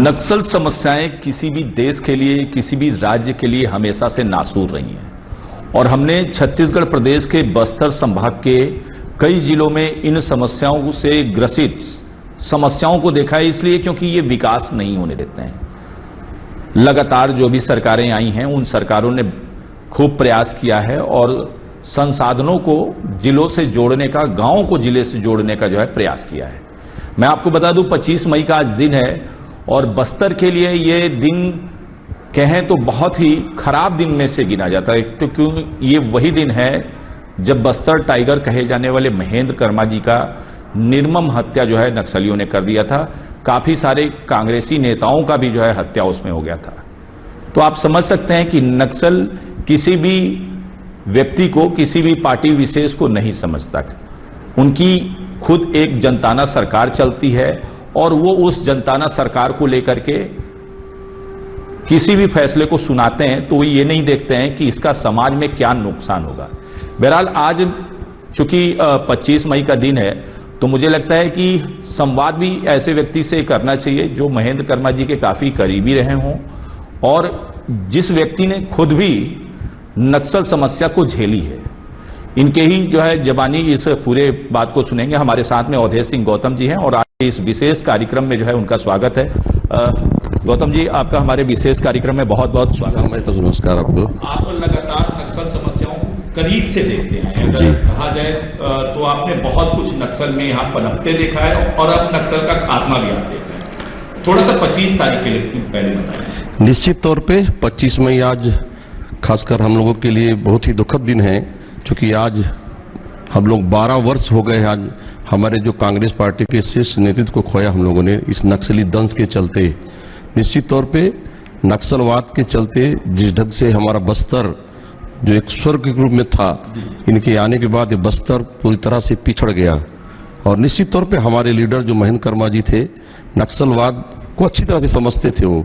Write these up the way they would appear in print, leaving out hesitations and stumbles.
नक्सल समस्याएं किसी भी देश के लिए, किसी भी राज्य के लिए हमेशा से नासूर रही हैं और हमने छत्तीसगढ़ प्रदेश के बस्तर संभाग के कई जिलों में इन समस्याओं से ग्रसित समस्याओं को देखा है, इसलिए क्योंकि ये विकास नहीं होने देते हैं। लगातार जो भी सरकारें आई हैं उन सरकारों ने खूब प्रयास किया है और संसाधनों को जिलों से जोड़ने का, गांवों को जिले से जोड़ने का जो है प्रयास किया है। मैं आपको बता दूं 25 मई का आज दिन है और बस्तर के लिए ये दिन कहें तो बहुत ही खराब दिन में से गिना जाता है, तो क्यों ये वही दिन है जब बस्तर टाइगर कहे जाने वाले महेंद्र कर्मा जी का निर्मम हत्या जो है नक्सलियों ने कर दिया था। काफी सारे कांग्रेसी नेताओं का भी जो है हत्या उसमें हो गया था। तो आप समझ सकते हैं कि नक्सल किसी भी व्यक्ति को, किसी भी पार्टी विशेष को नहीं समझता। उनकी खुद एक जनताना सरकार चलती है और वो उस जनताना सरकार को लेकर के किसी भी फैसले को सुनाते हैं तो वो ये नहीं देखते हैं कि इसका समाज में क्या नुकसान होगा। बहरहाल आज चूंकि 25 मई का दिन है तो मुझे लगता है कि संवाद भी ऐसे व्यक्ति से करना चाहिए जो महेंद्र कर्मा जी के काफी करीबी रहे हों और जिस व्यक्ति ने खुद भी नक्सल समस्या को झेली है। इनके ही जो है जबानी इस पूरे बात को सुनेंगे। हमारे साथ में अवधेश सिंह गौतम जी हैं और आज इस विशेष कार्यक्रम में जो है उनका स्वागत है। गौतम जी, आपका हमारे विशेष कार्यक्रम में बहुत बहुत स्वागत है। तो नमस्कार आपको। आप लगातार नक्सल समस्याओं को करीब से देखते हैं, अगर कहा जाए तो आपने बहुत कुछ नक्सल में यहाँ पनपते देखा है और अब नक्सल का खात्मा भी आप देख रहे हैं। थोड़ा सा 25 तारीख के लिए पहले बताएं। निश्चित तौर पे 25 मई आज खासकर हम लोगों के लिए बहुत ही दुखद दिन है, क्योंकि आज हम लोग 12 वर्ष हो गए। आज हमारे जो कांग्रेस पार्टी के शीर्ष नेतृत्व को खोया हम लोगों ने इस नक्सली दंश के चलते। निश्चित तौर पे नक्सलवाद के चलते जिस ढंग से हमारा बस्तर जो एक स्वर्ग के रूप में था, इनके आने के बाद ये बस्तर पूरी तरह से पिछड़ गया। और निश्चित तौर पे हमारे लीडर जो महेंद्र कर्मा जी थे, नक्सलवाद को अच्छी तरह से समझते थे वो,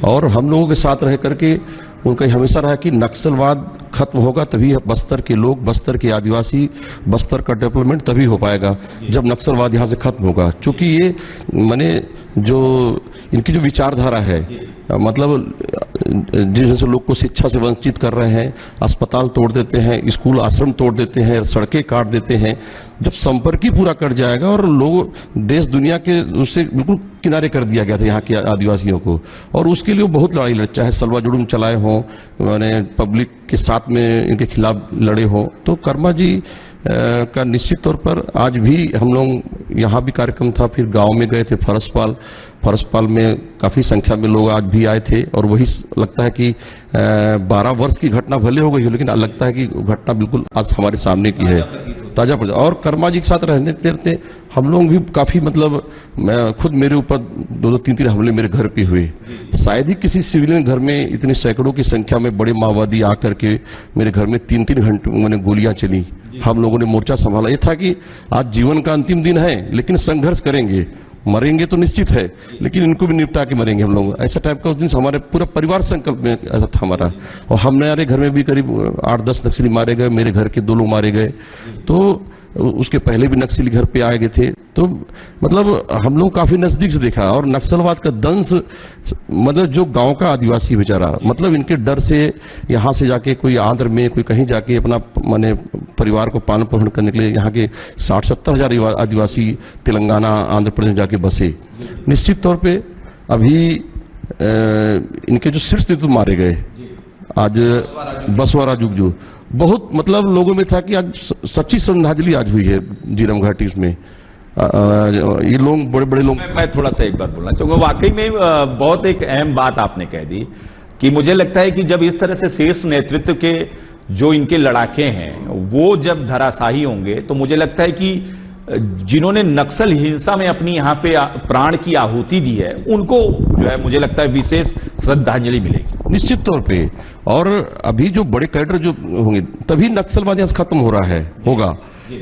और हम लोगों के साथ रह करके उनका हमेशा रहा कि नक्सलवाद खत्म होगा तभी बस्तर के लोग, बस्तर के आदिवासी, बस्तर का डेवलपमेंट तभी हो पाएगा जब नक्सलवाद यहां से खत्म होगा। क्योंकि ये माने जो इनकी जो विचारधारा है, मतलब जिस लोग को शिक्षा से वंचित कर रहे हैं, अस्पताल तोड़ देते हैं, स्कूल आश्रम तोड़ देते हैं, सड़कें काट देते हैं, जब संपर्क ही पूरा कट जाएगा और लोग देश दुनिया के उससे बिल्कुल किनारे कर दिया गया था यहाँ के आदिवासियों को, और उसके लिए बहुत लड़ाई लड़, चाहे सलवा जुड़ूम चलाए हों, मैंने पब्लिक के साथ में इनके खिलाफ लड़े हों। तो कर्मा जी का निश्चित तौर पर आज भी हम लोग यहाँ भी कार्यक्रम था, फिर गांव में गए थे फरसपाल में काफी संख्या में लोग आज भी आए थे। और वही लगता है कि 12 वर्ष की घटना भले हो गई हो, लेकिन लगता है कि घटना बिल्कुल आज हमारे सामने की है, ताजा। और कर्मा जी के साथ रहते हम लोग भी काफी, मतलब मैं खुद मेरे ऊपर 2-3 हमले मेरे घर पे हुए। शायद ही किसी सिविलियन घर में इतने सैकड़ों की संख्या में बड़े माओवादी आकर के मेरे घर में 3-3 घंटे मैंने गोलियां चली। हम लोगों ने मोर्चा संभाला। ये था कि आज जीवन का अंतिम दिन है, लेकिन संघर्ष करेंगे, मरेंगे तो निश्चित है, लेकिन इनको भी निपटा के मरेंगे हम लोग, ऐसा टाइप का उस दिन हमारे पूरा परिवार संकल्प में ऐसा था हमारा। और हमारे घर में भी करीब 8-10 नक्सली मारे गए, मेरे घर के 2 लोग मारे गए, तो उसके पहले भी नक्सली घर पे आए गए थे। तो मतलब हम लोग काफी नजदीक से देखा। और नक्सलवाद का दंश, मतलब जो गांव का आदिवासी बेचारा, मतलब इनके डर से यहां से जाके कोई आंध्र में, कोई कहीं जाके अपना माने परिवार को पालन पोषण करने के लिए यहाँ के 60-70 हजार आदिवासी तेलंगाना, आंध्र प्रदेश जाके बसे। निश्चित तौर पे अभी इनके जो शीर्ष नेतृत्व मारे गए, आज बसवा राजू जो बहुत, मतलब लोगों में था कि आज सच्ची श्रद्धांजलि आज हुई है जीरम घाटी में। ये लोग बड़े बड़े लोग। मैं थोड़ा सा एक बार बोलना चाहूंगा। वाकई में बहुत एक अहम बात आपने कह दी कि मुझे लगता है कि जब इस तरह से शीर्ष नेतृत्व के जो इनके लड़ाके हैं वो जब धराशाही होंगे, तो मुझे लगता है कि जिन्होंने नक्सल हिंसा में अपनी यहाँ पे प्राण की आहुति दी है, उनको जो है मुझे लगता है विशेष श्रद्धांजलि मिलेगी निश्चित तौर पे। और अभी जो बड़े कैडर जो होंगे तभी नक्सलवाद यहाँ खत्म हो रहा है, होगा।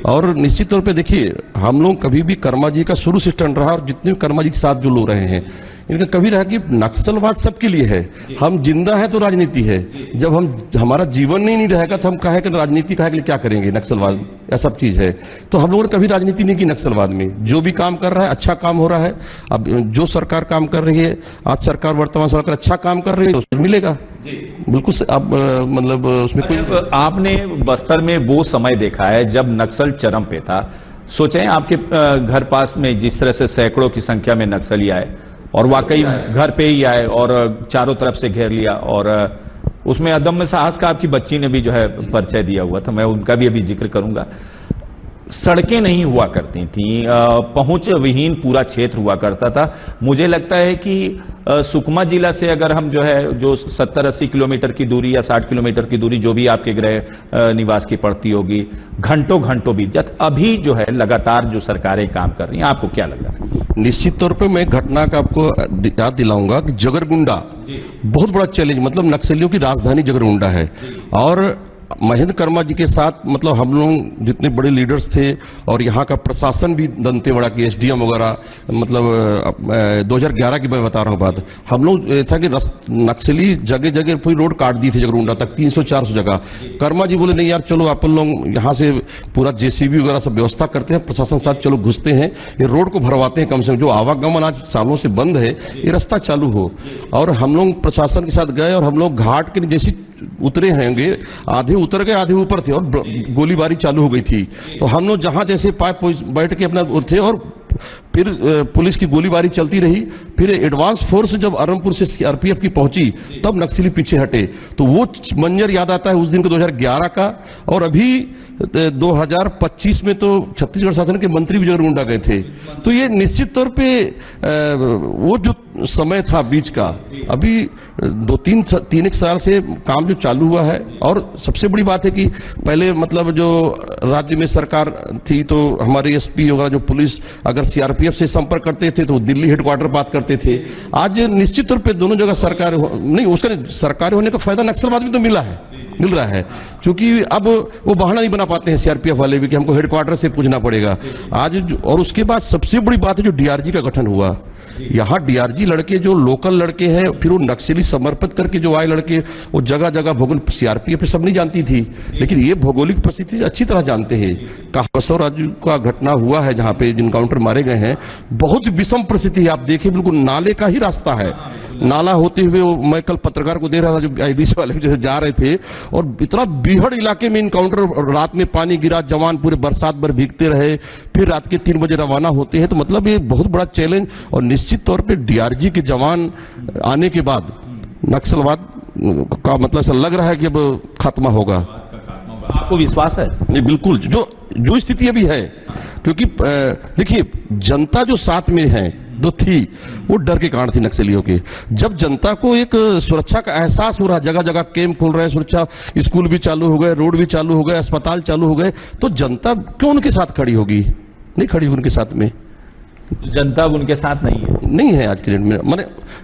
और निश्चित तौर पे देखिए, हम लोग कभी भी कर्मा जी का शुरू से स्टैंड रहा, और जितने भी कर्मा जी के साथ जो लोग रहे हैं इनका कभी रहा कि नक्सलवाद सबके लिए है। हम जिंदा है तो राजनीति है, जब हमारा जीवन नहीं रहेगा तो हम कहे कि राजनीति कहे के लिए क्या करेंगे नक्सलवाद, क्या सब चीज है। तो हम लोगों ने कभी राजनीति नहीं की नक्सलवाद में। जो भी काम कर रहा है अच्छा काम हो रहा है। अब जो सरकार काम कर रही है, आज सरकार वर्तमान सरकार अच्छा काम कर रही है तो उसमें मिलेगा बिल्कुल अब मतलब उसमें कोई। आपने बस्तर में वो समय देखा है जब नक्सल चरम पे था। सोचें आपके घर पास में जिस तरह से सैकड़ों की संख्या में नक्सली आए और वाकई घर पे ही आए और चारों तरफ से घेर लिया, और उसमें अदम्य साहस का आपकी बच्ची ने भी जो है परिचय दिया हुआ था, मैं उनका भी अभी जिक्र करूंगा। सड़कें नहीं हुआ करती थी, पहुंच विहीन पूरा क्षेत्र हुआ करता था। मुझे लगता है कि सुकमा जिला से अगर हम जो है जो 70-80 किलोमीटर की दूरी या 60 किलोमीटर की दूरी जो भी आपके गृह निवास की पड़ती होगी, घंटों घंटों बीत जाते। अभी जो है लगातार जो सरकारें काम कर रही हैं, आपको क्या लग रहा है? निश्चित तौर पे मैं घटना का आपको याद दिलाऊंगा कि जगरगुंडा बहुत बड़ा चैलेंज, मतलब नक्सलियों की राजधानी जगरगुंडा है। और महेंद्र कर्मा जी के साथ मतलब हम लोग जितने बड़े लीडर्स थे और यहाँ का प्रशासन भी दंतेवाड़ा की एसडीएम वगैरह, मतलब 2011 की मैं बता रहा हूँ बात। हम लोग था कि नक्सली जगह जगह पूरी रोड काट दी थी जगरगुंडा तक, 300-400 जगह। कर्मा जी बोले नहीं यार चलो अपन लोग यहाँ से पूरा जेसीबी वगैरह सब व्यवस्था करते हैं, प्रशासन साथ चलो घुसते हैं, ये रोड को भरवाते हैं, कम से कम जो आवागमन आज सालों से बंद है ये रास्ता चालू हो। और हम लोग प्रशासन के साथ गए और हम लोग घाट के जैसे उतरे होंगे, आधे उतर गए आधे ऊपर थे और गोलीबारी चालू हो गई थी। तो हम लोग जहां जैसे बैठ के अपना थे और फिर पुलिस की गोलीबारी चलती रही। फिर एडवांस फोर्स जब अरमपुर से सीआरपीएफ की पहुंची तब नक्सली पीछे हटे। तो वो मंजर याद आता है उस दिन का 2011 का। और अभी 2025 में तो छत्तीसगढ़ शासन के मंत्री भी जगरगुंडा गए थे। तो ये निश्चित तौर पे वो जो समय था बीच का, अभी 2-3 साल से काम जो चालू हुआ है। और सबसे बड़ी बात है कि पहले मतलब जो राज्य में सरकार थी तो हमारे एसपी वगैरह जो पुलिस अगर सीआरपीएफ से संपर्क करते थे तो दिल्ली हेडक्वार्टर बात करते थे। आज निश्चित तौर पे दोनों जगह सरकार नहीं, उसका सरकार होने का फायदा नक्सलवाद में तो मिल रहा है, क्योंकि अब वो बहाना नहीं बना पाते हैं सीआरपीएफ वाले भी कि हमको हेडक्वार्टर से पूछना पड़ेगा आज। और उसके बाद सबसे बड़ी बात है जो डीआरजी का गठन हुआ। यहाँ डीआरजी लड़के जो लोकल लड़के हैं, फिर वो नक्सली समर्पित करके जो आए लड़के, वो जगह जगह भौगोलिक सीआरपीएफ सब नहीं जानती थी, लेकिन ये भौगोलिक परिस्थिति अच्छी तरह जानते हैं। बसव राज्य का घटना हुआ है जहां पे इनकाउंटर मारे गए हैं, बहुत विषम परिस्थिति है। आप देखिए बिल्कुल नाले का ही रास्ता है, नाला होते हुए मैं कल पत्रकार को दे रहा था जो आईबीसी वाले जैसे जा रहे थे, और इतना बीहड़ इलाके में इनकाउंटर, रात में पानी गिरा, जवान पूरे बरसात भर भीगते रहे, फिर रात के 3 बजे रवाना होते हैं। तो मतलब ये बहुत बड़ा चैलेंज। और निश्चित तौर पे डीआरजी के जवान आने के बाद नक्सलवाद का मतलब ऐसा लग रहा है कि अब खात्मा होगा। आपको विश्वास है? नहीं, बिल्कुल। जो स्थिति अभी है, क्योंकि देखिए जनता जो साथ में है जो थी वो डर के कारण थी नक्सलियों के। जब जनता को एक सुरक्षा का एहसास हो रहा, जगह जगह कैंप खुल रहे हैं, सुरक्षा स्कूल भी चालू हो गए, रोड भी चालू हो गए, अस्पताल चालू हो गए, तो जनता क्यों उनके साथ खड़ी होगी? नहीं खड़ी उनके साथ में। जनता उनके साथ नहीं है आज के डेट में। माने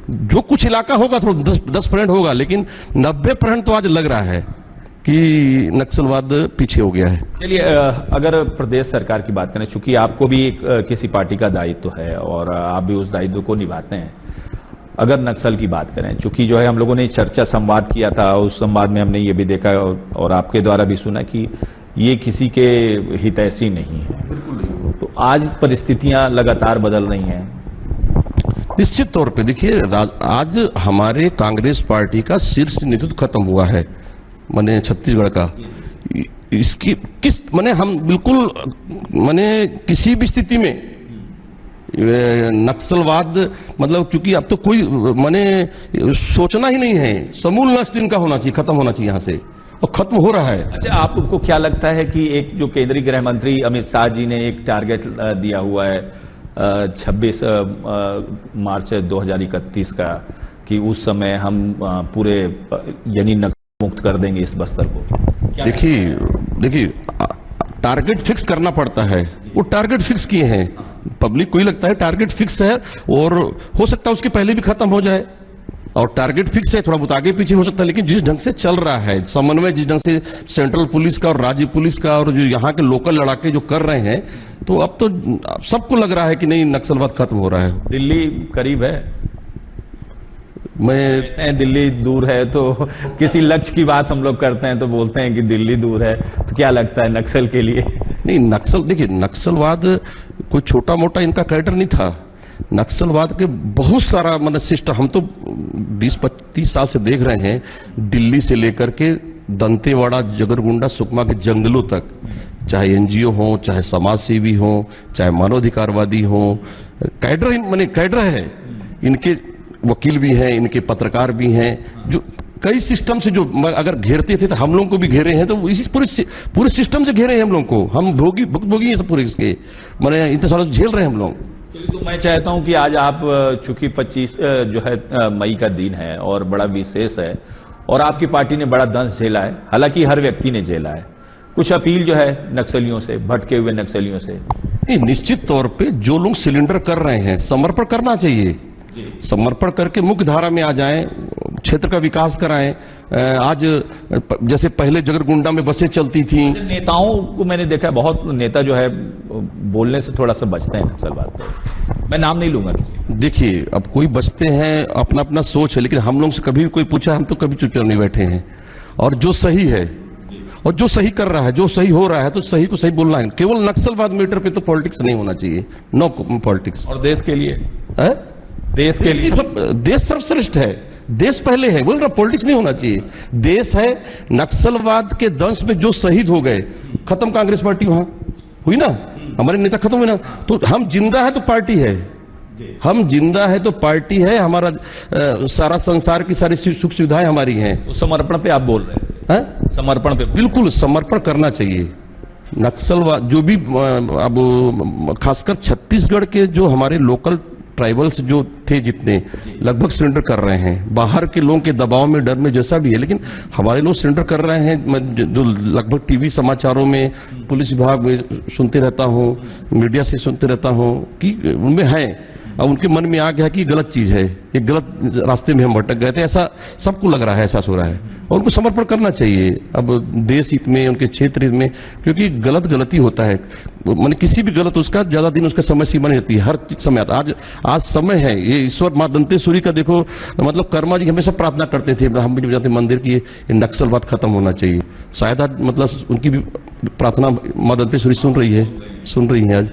जो कुछ इलाका होगा थोड़ा 10% होगा, लेकिन 90% तो आज लग रहा है कि नक्सलवाद पीछे हो गया है। चलिए, अगर प्रदेश सरकार की बात करें, चूंकि आपको भी किसी पार्टी का दायित्व है और आप भी उस दायित्व को निभाते हैं, अगर नक्सल की बात करें, चूंकि जो है हम लोगों ने चर्चा संवाद किया था, उस संवाद में हमने ये भी देखा और आपके द्वारा भी सुना कि ये किसी के हितैषी नहीं है। तो आज परिस्थितियां लगातार बदल रही हैं। निश्चित तौर पे देखिए, आज हमारे कांग्रेस पार्टी का शीर्ष नेतृत्व खत्म हुआ है, माने छत्तीसगढ़ का। इसकी माने हम बिल्कुल माने किसी भी स्थिति में नक्सलवाद मतलब, क्योंकि अब तो कोई माने सोचना ही नहीं है, समूल नष्ट इनका होना चाहिए, खत्म होना चाहिए यहाँ से, और खत्म हो रहा है। अच्छा, आपको क्या लगता है कि एक जो केंद्रीय गृह मंत्री अमित शाह जी ने एक टारगेट दिया हुआ है 26 मार्च 2031 का, कि उस समय हम पूरे यानी मुक्त कर देंगे इस बस्तर को? देखिए टारगेट फिक्स करना पड़ता है, वो टारगेट फिक्स किए हैं। पब्लिक को ही लगता है टारगेट फिक्स है और हो सकता है उसके पहले भी खत्म हो जाए, और टारगेट फिक्स है, थोड़ा बहुत आगे पीछे हो सकता है, लेकिन जिस ढंग से चल रहा है समन्वय, जिस ढंग से सेंट्रल पुलिस का और राज्य पुलिस का और जो यहाँ के लोकल लड़ाके जो कर रहे हैं, तो अब तो सबको लग रहा है कि नहीं नक्सलवाद खत्म हो रहा है। दिल्ली करीब है, दिल्ली दूर है, तो किसी लक्ष्य की बात हम लोग करते हैं तो बोलते हैं कि दिल्ली दूर है, तो क्या लगता है नक्सल के लिए? नहीं, नक्सल देखिए, नक्सलवाद कोई छोटा मोटा इनका कैडर नहीं था। नक्सलवाद के बहुत सारा मतलब सिस्टम हम तो 20-25 साल से देख रहे हैं, दिल्ली से लेकर के दंतेवाड़ा, जगरगुंडा, सुकमा के जंगलों तक, चाहे एनजीओ हो, चाहे समाज सेवी हो, चाहे मानवाधिकारवादी हो, कैडर माने कैडर है। इनके वकील भी हैं, इनके पत्रकार भी हैं, जो कई सिस्टम से जो अगर घेरते थे तो हम लोगों को भी घेरे हैं, तो इसी पूरे सिस्टम से घेरे हैं हम लोगों को। हम भुक्तभोगी हैं सब पूरे इसके, माने इतने सालों से झेल रहे हैं हम लोग। चलिए, तो मैं चाहता हूं कि आज आप चूंकि 25 जो है मई का दिन है और बड़ा विशेष है, और आपकी पार्टी ने बड़ा दंश झेला है, हालांकि हर व्यक्ति ने झेला है, कुछ अपील जो है नक्सलियों से, भटके हुए नक्सलियों से? निश्चित तौर पे जो लोग सिलेंडर कर रहे हैं, समर्पण करना चाहिए। समर्पण करके मुख्य धारा में आ जाएं, क्षेत्र का विकास कराएं। आज जैसे पहले जगरगुंडा में बसें चलती थी। नेताओं को मैंने देखा, बहुत नेता जो है बोलने से थोड़ा सा बचते हैं नक्सलवाद पे। मैं नाम नहीं लूंगा किसी। देखिए, अब कोई बचते हैं, अपना अपना सोच है, लेकिन हम लोग से कभी कोई पूछा, हम तो कभी चुपचाप नहीं बैठे हैं। और जो सही है और जो सही कर रहा है, जो सही हो रहा है, तो सही को सही बोलना है। केवल नक्सलवाद मैटर पे तो पॉलिटिक्स नहीं होना चाहिए, नो पॉलिटिक्स। और देश के लिए है? देश के लिए देश सर्वश्रेष्ठ है, देश पहले है, बोल रहा पॉलिटिक्स नहीं होना चाहिए। देश है। नक्सलवाद के दंश में जो शहीद हो गए, खत्म कांग्रेस पार्टी वहां हुई ना, हमारे नेता खत्म हुए ना। तो हम जिंदा है तो पार्टी है, हम जिंदा है तो पार्टी है, हमारा सारा संसार की सारी सुख सुविधाएं हमारी हैं। समर्पण पे आप बोल रहे हैं? समर्पण पे बिल्कुल समर्पण करना चाहिए। नक्सलवाद जो भी अब खासकर छत्तीसगढ़ के जो हमारे लोकल ट्राइबल्स जो थे, जितने लगभग सरेंडर कर रहे हैं। बाहर के लोगों के दबाव में, डर में, जैसा भी है, लेकिन हमारे लोग सरेंडर कर रहे हैं। जो लगभग टीवी समाचारों में, पुलिस विभाग में सुनते रहता हूं, मीडिया से सुनते रहता हूं कि उनमें है, अब उनके मन में आ गया कि गलत चीज है, ये गलत रास्ते में हम भटक गए थे, ऐसा सबको लग रहा है, एहसास हो रहा है। और उनको समर्पण करना चाहिए अब देश हित में, उनके क्षेत्र हित में, क्योंकि गलती होता है, माने किसी भी गलत उसका ज्यादा दिन उसका समय सीमा नहीं रहती है, हर समय आज समय है। ये ईश्वर मां दंतेश्वरी का देखो, मतलब कर्मा जी हमेशा प्रार्थना करते थे, हम भी जाते मंदिर की, ये नक्सलवाद खत्म होना चाहिए। शायद आज मतलब उनकी भी प्रार्थना मां दंतेश्वरी सुन रही है आज।